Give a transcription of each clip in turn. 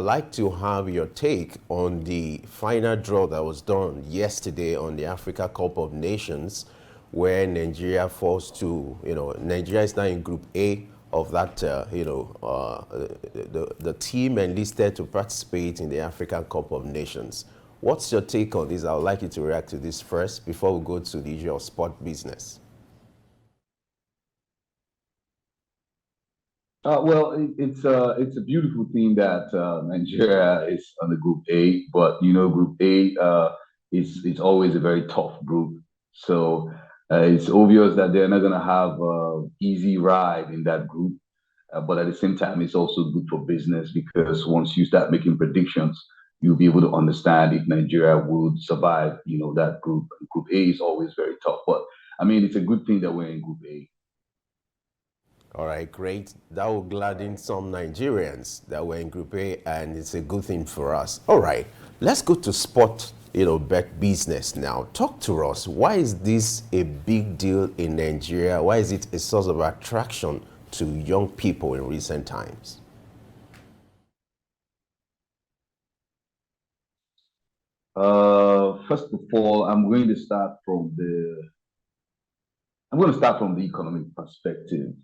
would like to have your take on the final draw that was done yesterday on the Africa Cup of Nations, where Nigeria falls to, Nigeria is now in Group A of that, the team enlisted to participate in the African Cup of Nations. What's your take on this? I would like you to react to this first before we go to the usual sport business. It's a beautiful thing that Nigeria is on the Group A, but Group A is it's always a very tough group. So it's obvious that they're not gonna have an easy ride in that group. But at the same time, it's also good for business because once you start making predictions, you'll be able to understand if Nigeria would survive, that group. Group A is always very tough, but I mean, it's a good thing that we're in Group A. All right, great. That will gladden some Nigerians that were in Group A, and it's a good thing for us. All right, let's go to sport, bet business now. Talk to us. Why is this a big deal in Nigeria? Why is it a source of attraction to young people in recent times? First of all, I'm going to start from the economic perspective.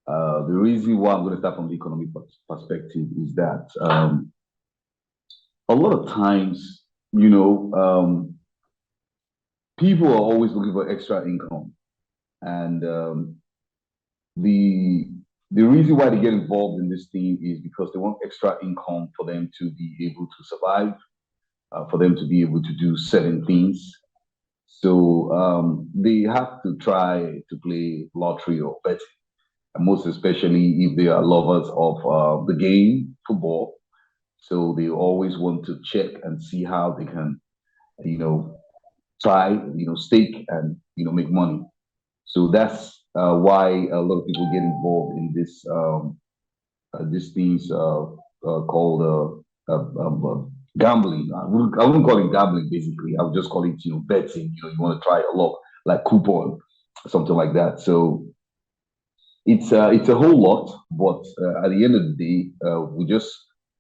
The reason why I'm going to start from the economic perspective is that a lot of times, people are always looking for extra income, and the reason why they get involved in this thing is because they want extra income for them to be able to survive, for them to be able to do certain things. So they have to try to play lottery or bet, most especially if they are lovers of the game, football. So they always want to check and see how they can, you know, try, stake and, make money. So that's why a lot of people get involved in these things called gambling. I wouldn't call it gambling, basically. I would just call it, betting. You want to try a lot, like coupon, something like that. So it's a whole lot, but at the end of the day, we just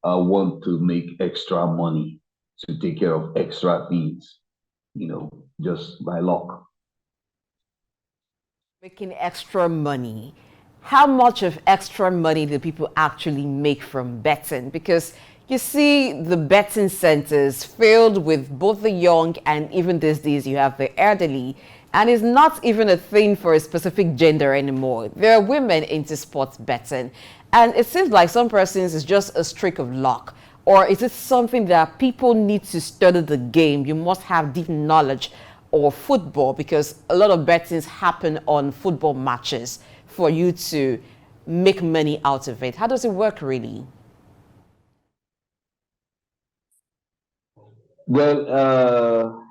want to make extra money to take care of extra things, just by luck. Making extra money. How much of extra money do people actually make from betting? Because you see the betting centers filled with both the young and even these days you have the elderly. And it's not even a thing for a specific gender anymore. There are women into sports betting. And it seems like some persons is just a streak of luck. Or is it something that people need to study the game? You must have deep knowledge or football because a lot of bettings happen on football matches for you to make money out of it. How does it work really? Well,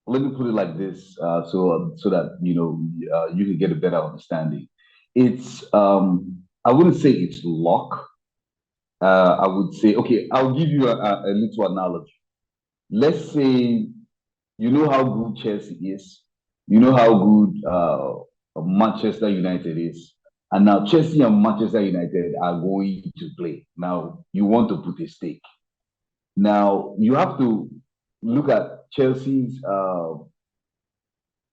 let me put it like this, so that you can get a better understanding. It's I wouldn't say it's luck. I would say, okay, I'll give you a little analogy. Let's say you know how good Chelsea is, you know how good Manchester United is, and now Chelsea and Manchester United are going to play. Now you want to put a stake. Now you have to look at Chelsea's,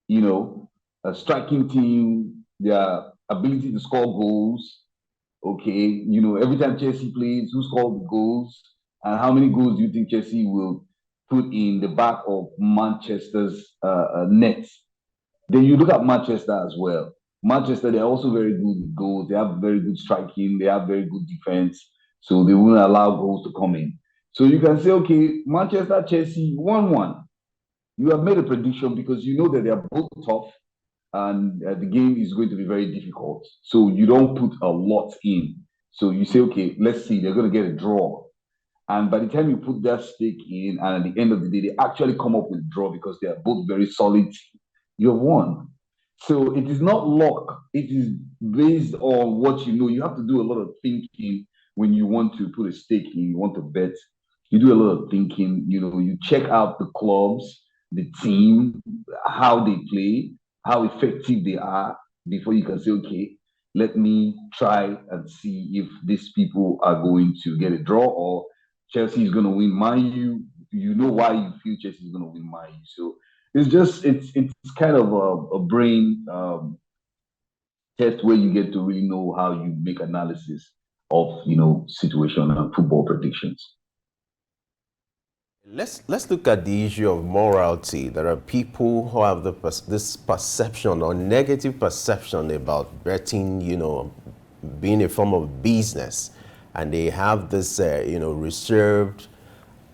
you know, striking team, their ability to score goals. Okay, every time Chelsea plays, who scored the goals, and how many goals do you think Chelsea will put in the back of Manchester's net? Then you look at Manchester as well. Manchester, they're also very good with goals. They have very good striking. They have very good defense. So they won't allow goals to come in. So you can say, okay, Manchester, Chelsea, 1-1. You have made a prediction because you know that they are both tough and the game is going to be very difficult. So you don't put a lot in. So you say, okay, let's see, they're going to get a draw. And by the time you put that stake in, and at the end of the day, they actually come up with a draw because they are both very solid, you have won. So it is not luck. It is based on what you know. You have to do a lot of thinking when you want to put a stake in, you want to bet. You do a lot of thinking. You check out the clubs, the team, how they play, how effective they are before you can say, okay, let me try and see if these people are going to get a draw or Chelsea is going to win. Man U, you know why you feel Chelsea is going to win Man U. So it's kind of a brain test where you get to really know how you make analysis of situation and football predictions. Let's look at the issue of morality. There are people who have this perception or negative perception about betting, being a form of business, and they have this, reserved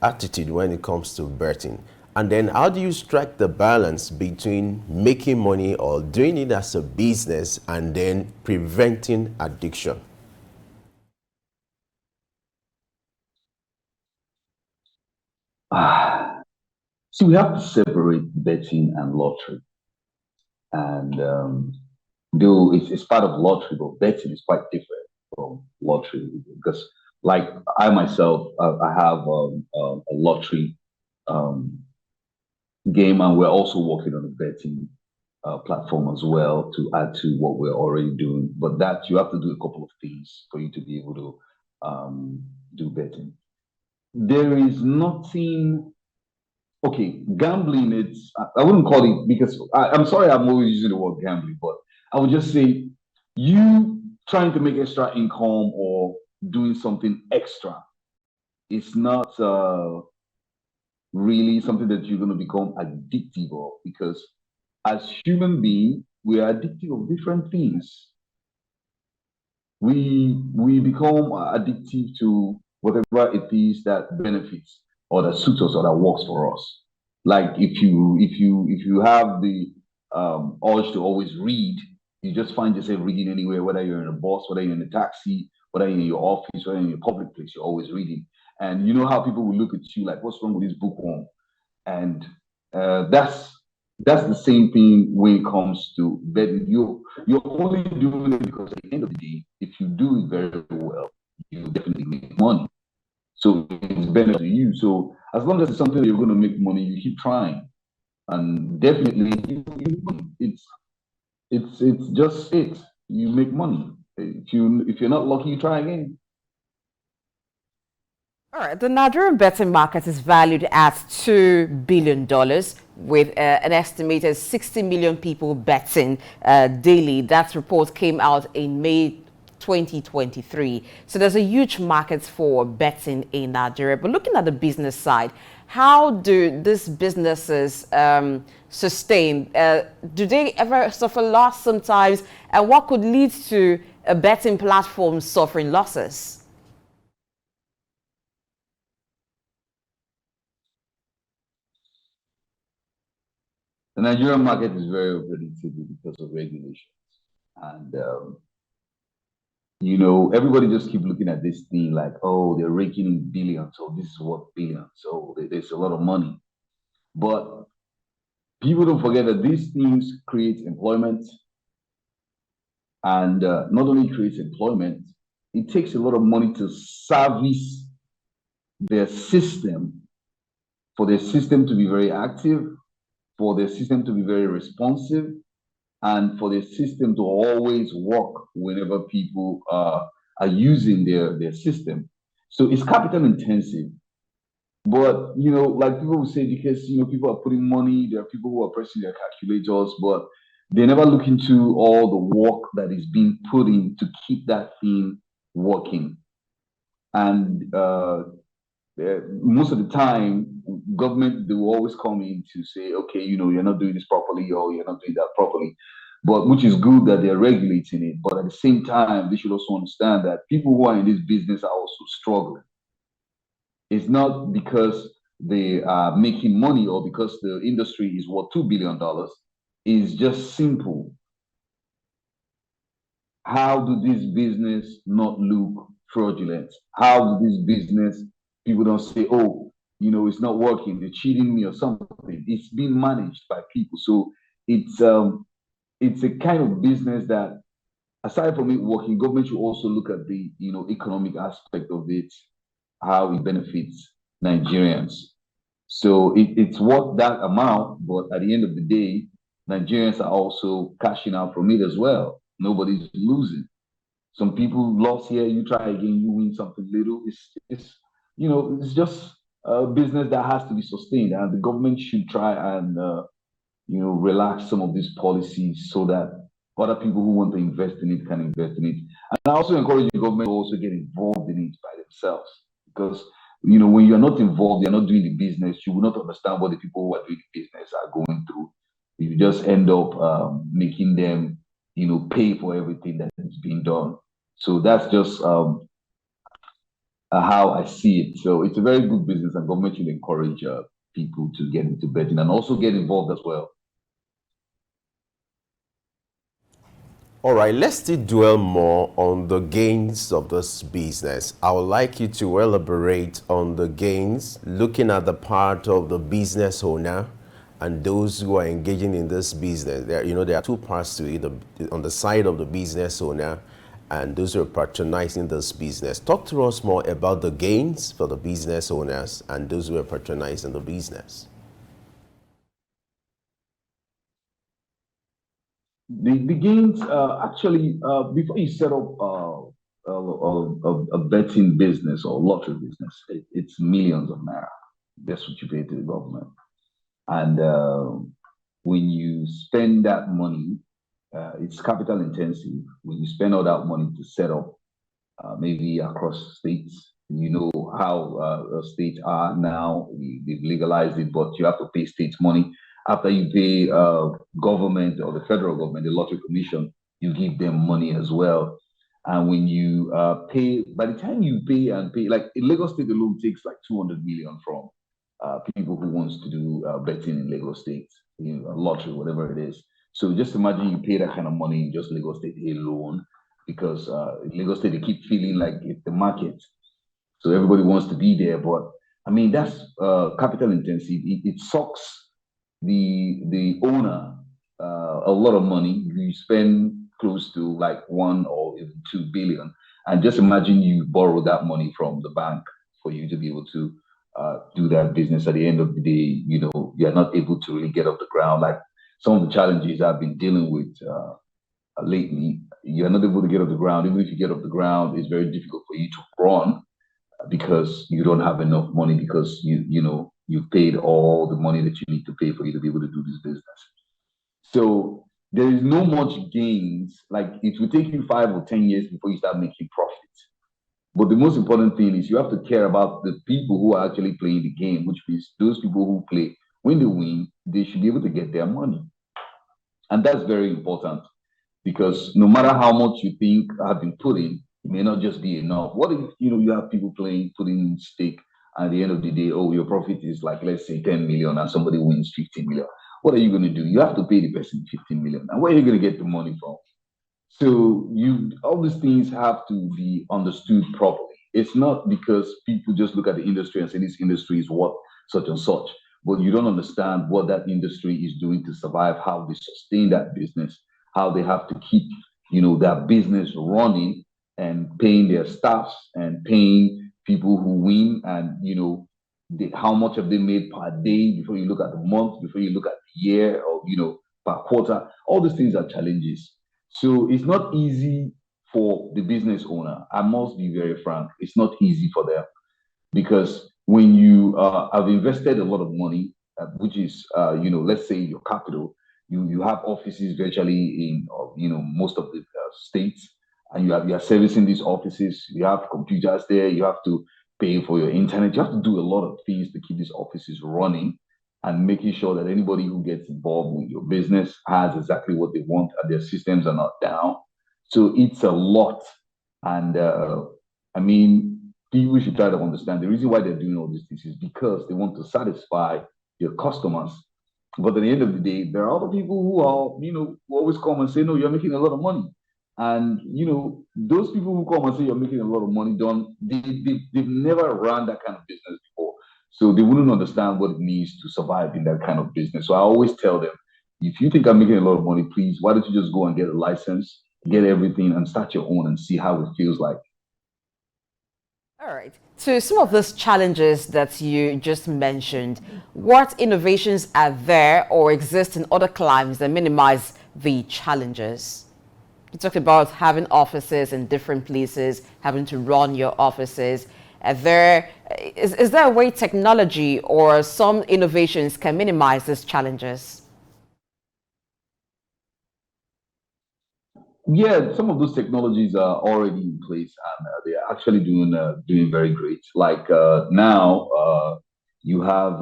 attitude when it comes to betting. And then how do you strike the balance between making money or doing it as a business and then preventing addiction? See, we have to separate betting and lottery. And though it's part of lottery, but betting is quite different from lottery because, like I myself, I have a lottery game, and we're also working on a betting platform as well to add to what we're already doing. But that you have to do a couple of things for you to be able to do betting. There is nothing. Okay, gambling. I wouldn't call it because I'm sorry I'm always using the word gambling, but I would just say you trying to make extra income or doing something extra. It's not really something that you're going to become addictive of because as human beings, we are addictive of different things. We become addictive to whatever it is that benefits or that suits us or that works for us. Like if you have the urge to always read, you just find yourself reading anywhere, whether you're in a bus, whether you're in a taxi, whether you're in your office, whether in a public place, you're always reading. And you know how people will look at you like, "What's wrong with this bookworm?" And that's the same thing when it comes to betting. You're only doing it because at the end of the day, if you do it very well, you definitely make money. So it's better to you. So as long as it's something that you're going to make money, you keep trying, and definitely it's just it. You make money. If you're not lucky, you try again. All right, the Nigerian betting market is valued at $2 billion with an estimated 60 million people betting daily. That report came out in May 2023. So there's a huge market for betting in Nigeria. But looking at the business side, how do these businesses sustain? Do they ever suffer loss sometimes? And what could lead to a betting platform suffering losses? The Nigerian market is very unpredictable because of regulations. And everybody just keep looking at this thing like, oh, they're raking in billions, so this is what billions, so there's a lot of money. But people don't forget that these things create employment, and not only creates employment, it takes a lot of money to service their system, for their system to be very active, for their system to be very responsive, and for the system to always work whenever people are using their system. So it's capital intensive. But like people will say, because people are putting money, there are people who are pressing their calculators, but they never look into all the work that is being put in to keep that thing working. And most of the time, government, they will always come in to say, okay, you're not doing this properly or you're not doing that properly. But which is good that they're regulating it. But at the same time, they should also understand that people who are in this business are also struggling. It's not because they are making money or because the industry is worth $2 billion. It's just simple. How do this business not look fraudulent? How do this business, people don't say, oh, it's not working, they're cheating me or something. It's being managed by people. So it's a kind of business that, aside from it working, government should also look at the economic aspect of it, how it benefits Nigerians. So it's worth that amount, but at the end of the day, Nigerians are also cashing out from it as well. Nobody's losing. Some people lost here, you try again, you win something little. It's just a business that has to be sustained, and the government should try and relax some of these policies so that other people who want to invest in it can invest in it. And I also encourage the government to also get involved in it by themselves because when you're not involved, you're not doing the business, you will not understand what the people who are doing the business are going through. You just end up making them, pay for everything that is being done. So that's just how I see it. So it's a very good business, and government should encourage people to get into betting and also get involved as well. All right, let's still dwell more on the gains of this business. I would like you to elaborate on the gains, looking at the part of the business owner and those who are engaging in this business. There are two parts to it, on the side of the business owner and those who are patronizing this business. Talk to us more about the gains for the business owners and those who are patronizing the business. The gains actually before you set up a betting business or lottery business, it's millions of naira. That's what you pay to the government, and when you spend that money, it's capital intensive. When you spend all that money to set up, maybe across states, you know how states are now. They've legalized it, but you have to pay states money. After you pay government or the federal government, the lottery commission, you give them money as well. And when you pay, by the time you pay and pay, like in Lagos State alone takes like 200 million from people who wants to do betting in Lagos State, lottery, whatever it is. So just imagine you pay that kind of money in just Lagos State alone, because in Lagos State they keep feeling like it's the market, so everybody wants to be there. But I mean that's capital intensive. It sucks the owner a lot of money. You spend close to like 1 or even 2 billion, and just imagine you borrow that money from the bank for you to be able to do that business. At the end of the day, you're not able to really get off the ground. Like some of the challenges I've been dealing with lately, you're not able to get off the ground. Even if you get off the ground, it's very difficult for you to run because you don't have enough money, because you've paid all the money that you need to pay for you to be able to do this business. So there is no much gains. Like it will take you 5 or 10 years before you start making profits. But the most important thing is you have to care about the people who are actually playing the game, which means those people who play, when they win, they should be able to get their money. And that's very important, because no matter how much you think have been put in, it may not just be enough. What if you have people putting in stake, and at the end of the day, oh, your profit is like, let's say 10 million and somebody wins 15 million. What are you going to do? You have to pay the person 15 million. And where are you going to get the money from? So all these things have to be understood properly. It's not because people just look at the industry and say this industry is what such and such, but you don't understand what that industry is doing to survive, how they sustain that business, how they have to keep that business running, and paying their staffs and paying people who win, and how much have they made per day, before you look at the month, before you look at the year, or per quarter. All these things are challenges. So it's not easy for the business owner. I must be very frank. It's not easy for them, because when you have invested a lot of money, which is let's say your capital, you have offices virtually in most of the states, and you are servicing these offices. You have computers there. You have to pay for your internet. You have to do a lot of things to keep these offices running, and making sure that anybody who gets involved with your business has exactly what they want and their systems are not down. So it's a lot. And people should try to understand the reason why they're doing all these things is because they want to satisfy your customers. But at the end of the day, there are other people who are, who always come and say, no, you're making a lot of money. And those people who come and say you're making a lot of money, they've never run that kind of business before, so they wouldn't understand what it means to survive in that kind of business. So I always tell them, if you think I'm making a lot of money, please, why don't you just go and get a license, get everything, and start your own and see how it feels like. All right. So some of those challenges that you just mentioned, what innovations are there or exist in other climes that minimize the challenges? You talked about having offices in different places, having to run your offices. Is there a way technology or some innovations can minimize these challenges? Yeah, some of those technologies are already in place, and they're actually doing very great. Like now, you have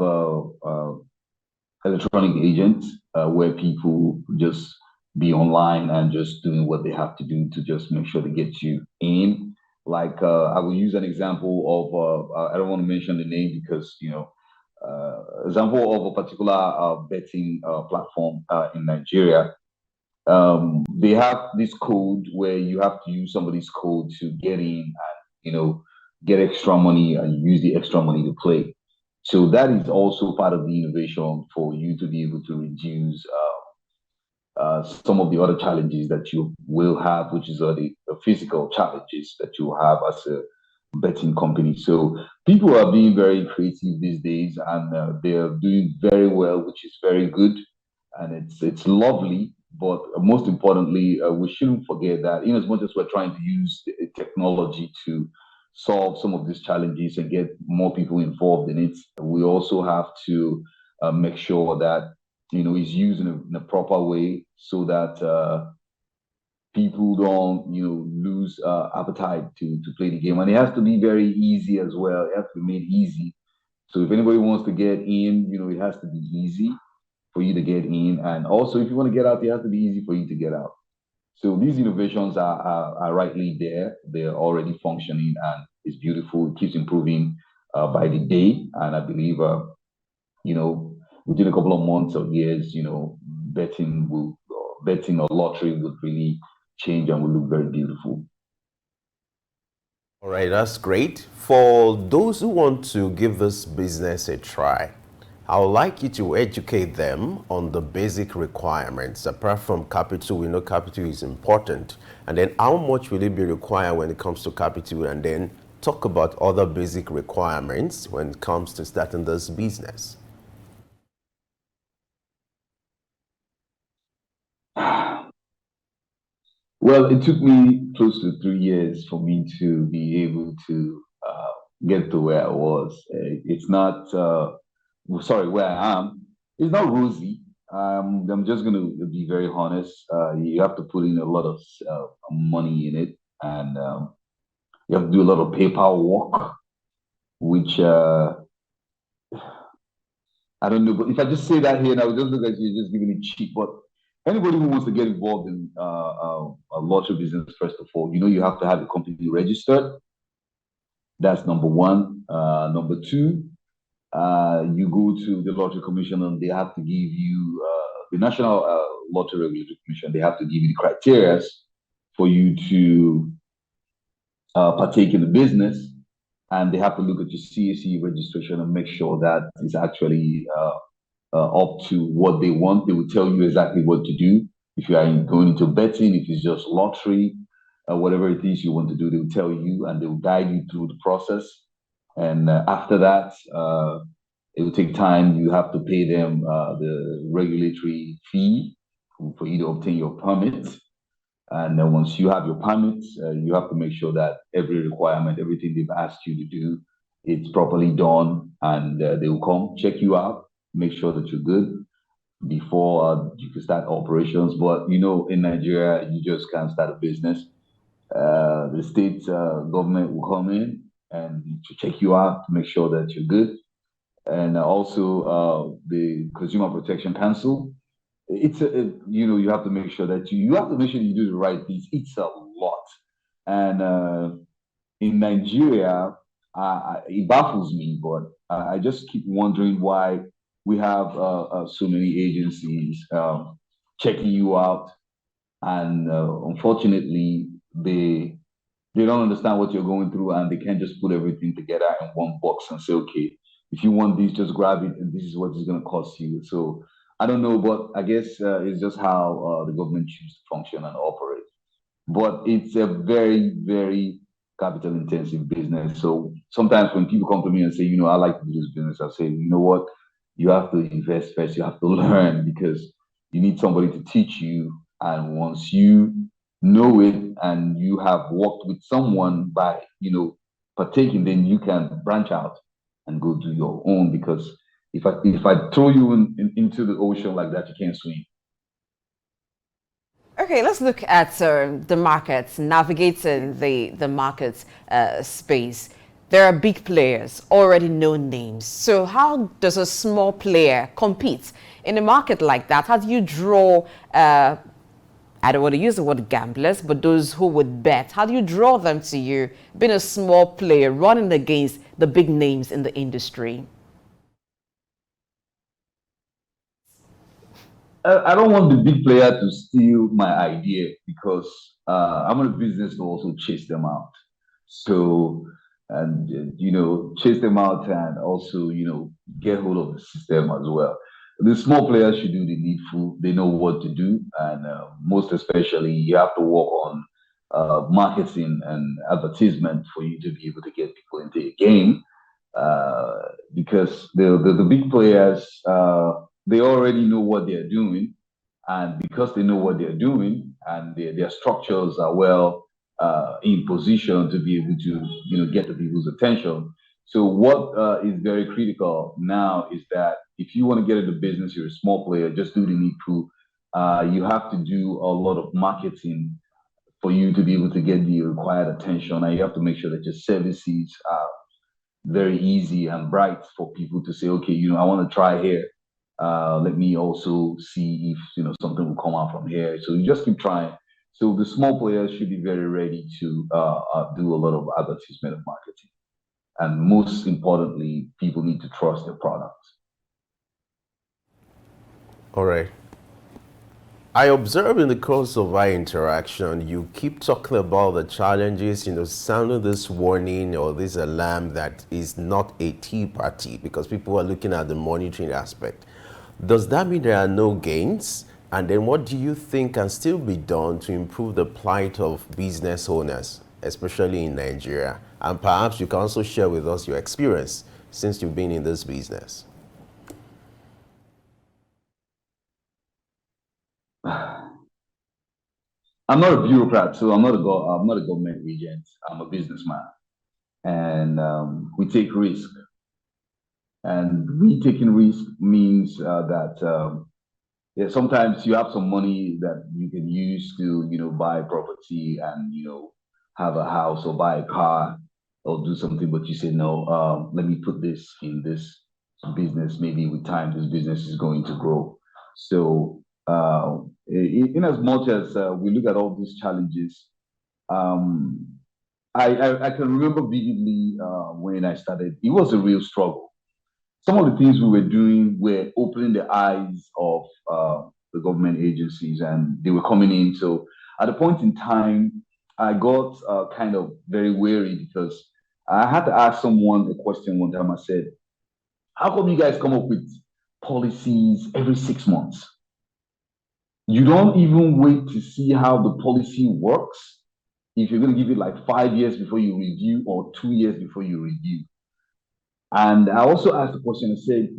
electronic agents where people just be online and just doing what they have to do to just make sure they get you in. Like I will use an example of I don't want to mention the name because example of a particular betting platform in Nigeria. They have this code where you have to use somebody's code to get in and get extra money and use the extra money to play. So that is also part of the innovation for you to be able to reduce some of the other challenges that you will have, which is the physical challenges that you have as a betting company. So people are being very creative these days, and they are doing very well, which is very good, and it's lovely. But most importantly, we shouldn't forget that in as much as we're trying to use technology to solve some of these challenges and get more people involved in it, we also have to make sure that it's used in a proper way so that people don't lose appetite to play the game. And it has to be very easy as well. It has to be made easy. So if anybody wants to get in, it has to be easy for you to get in. And also, if you want to get out, it has to be easy for you to get out. So these innovations are rightly there. They're already functioning, and it's beautiful. It keeps improving by the day. And I believe, within a couple of months or years, betting or lottery would really change and will look very beautiful. All right, that's great. For those who want to give this business a try, I would like you to educate them on the basic requirements. Apart from capital, we know capital is important. And then how much will it be required when it comes to capital? And then talk about other basic requirements when it comes to starting this business. Well, it took me close to 3 years for me to be able to get to where I was. It's not, sorry, where I am. It's not rosy. I'm just going to be very honest. You have to put in a lot of money in it, and you have to do a lot of paperwork, which I don't know. But if I just say that here, and I would just look at you, just giving it cheap. But anybody who wants to get involved in a lottery business, first of all, you have to have a company registered. That's number one. Number two, you go to the lottery commission and they have to give you the National Lottery Regulatory Commission. They have to give you the criteria for you to partake in the business, and they have to look at your CAC registration and make sure that it's actually up to what they want. They will tell you exactly what to do. If you are going into betting, if it's just lottery, whatever it is you want to do, they will tell you and they will guide you through the process. And after that, it will take time. You have to pay them the regulatory fee for you to obtain your permit. And then once you have your permit, you have to make sure that every requirement, everything they've asked you to do, it's properly done. And they will come check you out, make sure that you're good before you can start operations. But in Nigeria, you just can't start a business. The state government will come in and to check you out to make sure that you're good. And also the Consumer Protection Council. You have to make sure that you have to make sure you do the right things. It's a lot. And in Nigeria, it baffles me, but I just keep wondering why we have so many agencies checking you out, and unfortunately, they don't understand what you're going through, and they can't just put everything together in one box and say, okay, if you want this, just grab it, and this is what it's going to cost you. So I don't know, but I guess it's just how the government chooses to function and operate. But it's a very, very capital intensive business. So sometimes when people come to me and say, I like to do this business, I say, you know what? You have to invest first. You have to learn because you need somebody to teach you. And once you know it and you have worked with someone by, partaking, then you can branch out and go do your own. Because if I throw you into the ocean like that, you can't swim. Okay, let's look at the markets, navigating the market space. There are big players, already known names. So how does a small player compete in a market like that? How do you draw, I don't want to use the word gamblers, but those who would bet, how do you draw them to you, being a small player, running against the big names in the industry? I don't want the big player to steal my idea, because I'm in a business to also chase them out. So, and chase them out, and also get hold of the system as well. The small players should do the needful. They know what to do, and most especially, you have to work on marketing and advertisement for you to be able to get people into your game. Uh, because the big players, they already know what they're doing, and because they know what they're doing, and their structures are well in position to be able to get the people's attention. So what is very critical now is that if you want to get into business, you're a small player, just do the needful. You have to do a lot of marketing for you to be able to get the required attention, and you have to make sure that your services are very easy and bright for people to say, okay, I want to try here. Let me also see if something will come out from here. So you just keep trying. So the small players should be very ready to do a lot of advertisement and marketing. And most importantly, people need to trust their products. All right. I observe in the course of our interaction, you keep talking about the challenges, sounding this warning or this alarm that is not a tea party, because people are looking at the monitoring aspect. Does that mean there are no gains? And then what do you think can still be done to improve the plight of business owners, especially in Nigeria? And perhaps you can also share with us your experience since you've been in this business. I'm not a bureaucrat, so I'm not a government agent. I'm a businessman, and we take risk. And we taking risk means that yeah, sometimes you have some money that you can use to buy property and have a house or buy a car or do something, but you say no. Let me put this in this business. Maybe with time, this business is going to grow. So, in as much as we look at all these challenges, um, I can remember vividly when I started. It was a real struggle. Some of the things we were doing were opening the eyes of the government agencies, and they were coming in. So at a point in time, I got kind of very wary, because I had to ask someone a question one time. I said, how come you guys come up with policies every 6 months? You don't even wait to see how the policy works. If you're going to give it like 5 years before you review, or 2 years before you review. And I also asked the question and said,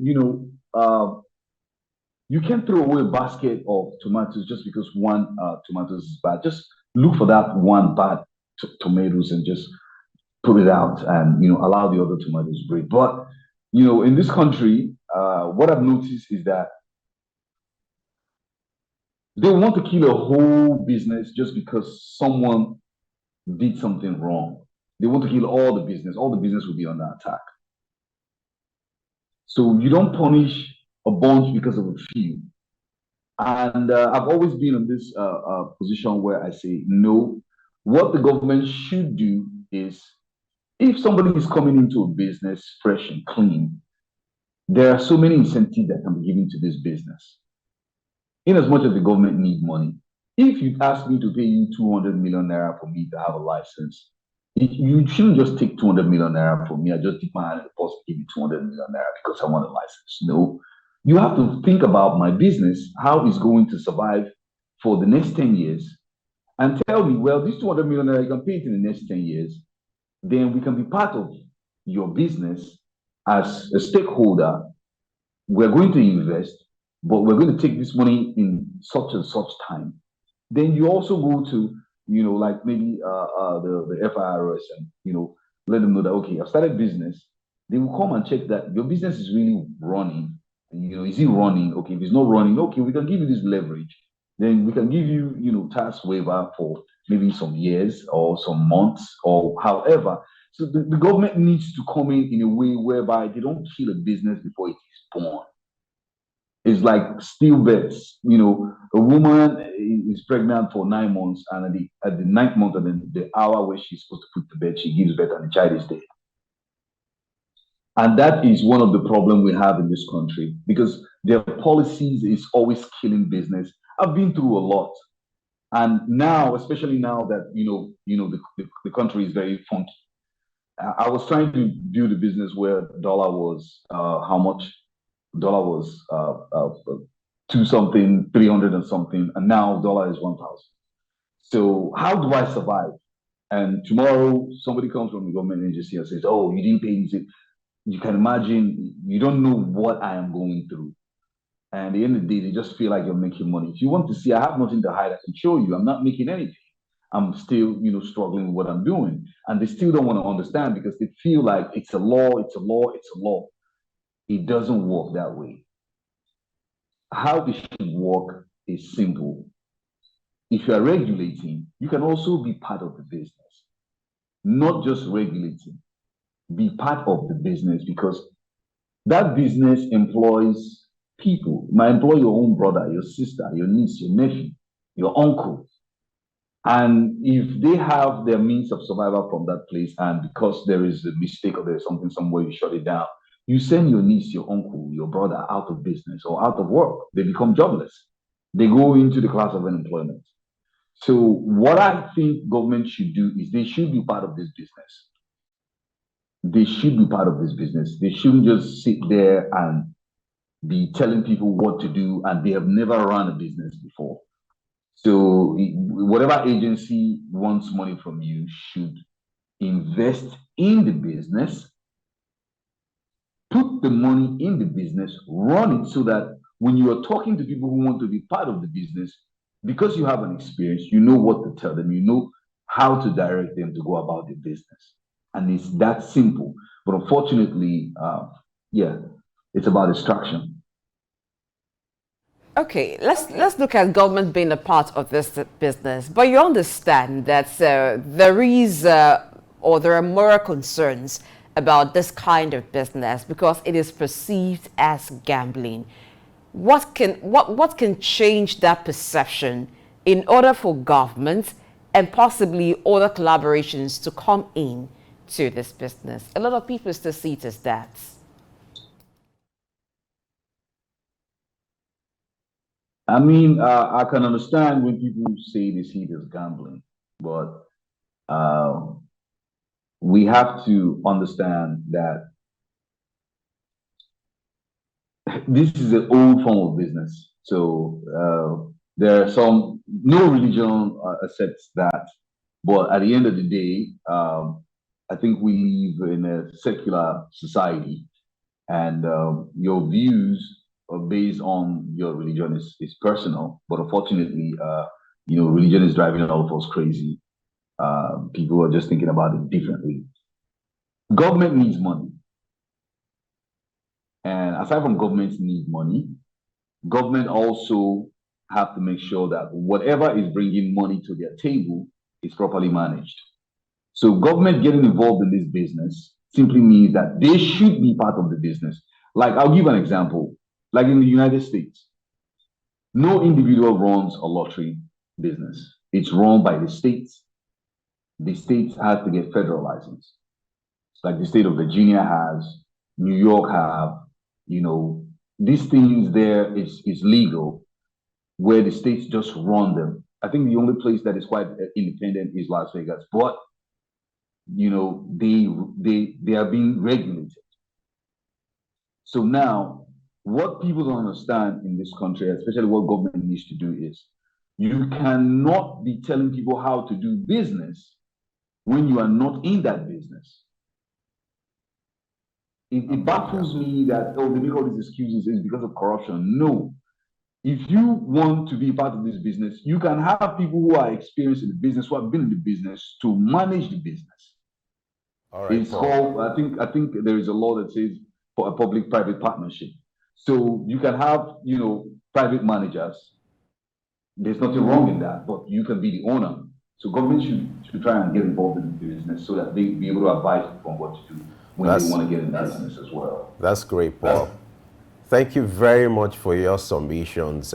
you can't throw away a basket of tomatoes just because one tomatoes is bad. Just look for that one bad tomatoes and just put it out, and allow the other tomatoes break. But in this country, what I've noticed is that they want to kill a whole business just because someone did something wrong. They want to kill all the business. All the business will be under attack. So you don't punish a bunch because of a few. And I've always been in this position where I say, no, what the government should do is, if somebody is coming into a business fresh and clean, there are so many incentives that can be given to this business. In as much as the government needs money, if you ask me to pay you 200 million naira for me to have a license, you shouldn't just take 200 million naira from me. I just dip my hand in the post and give you 200 million naira because I want a license. No, you have to think about my business, how it's going to survive for the next 10 years, and tell me, well, this 200 million naira, you can pay it in the next 10 years. Then we can be part of your business as a stakeholder. We're going to invest, but we're going to take this money in such and such time. Then you also go to like maybe the FIRS, and let them know that, okay, I've started business. They will come and check that your business is really running. Is it running? Okay, if it's not running, okay, we can give you this leverage. Then we can give you, tax waiver for maybe some years or some months or however. So the government needs to come in a way whereby they don't kill a business before it is born. It's like stillbirths. A woman is pregnant for 9 months, and at the ninth month, and then the hour where she's supposed to put to bed, she gives birth, and the child is dead. And that is one of the problems we have in this country, because their policies is always killing business. I've been through a lot, and now, especially now that the country is very funky. I was trying to build a business where dollar was how much? Dollar was two something, 300 and something, and now dollar is 1,000. So how do I survive? And tomorrow somebody comes from the government agency and says, "Oh, you didn't pay me." You can imagine, you don't know what I am going through. And at the end of the day, they just feel like you're making money. If you want to see, I have nothing to hide. I can show you. I'm not making anything. I'm still, struggling with what I'm doing. And they still don't want to understand, because they feel like it's a law, it's a law, it's a law. It doesn't work that way. How it should work is simple. If you are regulating, you can also be part of the business, not just regulating. Be part of the business, because that business employs people. You might employ your own brother, your sister, your niece, your nephew, your uncle. And if they have their means of survival from that place, and because there is a mistake or there's something somewhere, you shut it down, you send your niece, your uncle, your brother out of business or out of work. They become jobless. They go into the class of unemployment. So what I think government should do is they should be part of this business. They should be part of this business. They shouldn't just sit there and be telling people what to do, and they have never run a business before. So whatever agency wants money from you should invest in the business, put the money in the business, run it, so that when you are talking to people who want to be part of the business, because you have an experience, you know what to tell them, you know how to direct them to go about the business. And it's that simple. But unfortunately, it's about distraction. Okay, let's look at government being a part of this business. But you understand that there are moral concerns about this kind of business because it is perceived as gambling. What can change that perception in order for government and possibly other collaborations to come in to this business? A lot of people still see it as that. I mean, I can understand when people say they see it as gambling, but we have to understand that this is an old form of business. So there are no religion accepts that, but at the end of the day, I think we live in a secular society, and your views based on your religion is personal. But unfortunately, religion is driving all of us crazy. People are just thinking about it differently. Government needs money. And aside from government need money, government also have to make sure that whatever is bringing money to their table is properly managed. So government getting involved in this business simply means that they should be part of the business. Like, I'll give an example. Like in the United States, no individual runs a lottery business. It's run by the states. The states have to get federal license. Like the state of Virginia has, New York have, these things there is legal, where the states just run them. I think the only place that is quite independent is Las Vegas, but they are being regulated. So now, what people don't understand in this country, especially what government needs to do, is you cannot be telling people how to do business when you are not in that business. It baffles me that, they make all these excuses is because of corruption. No. if you want to be part of this business, you can have people who are experienced in the business, who have been in the business, to manage the business. All right, It's Paul. called, I think there is a law that says for a public-private partnership. So you can have, private managers. There's nothing wrong in that, but you can be the owner. So government should try and get involved in the business so that they be able to advise people on what to do when they want to get in that business as well. That's great, Paul. Thank you very much for your submissions.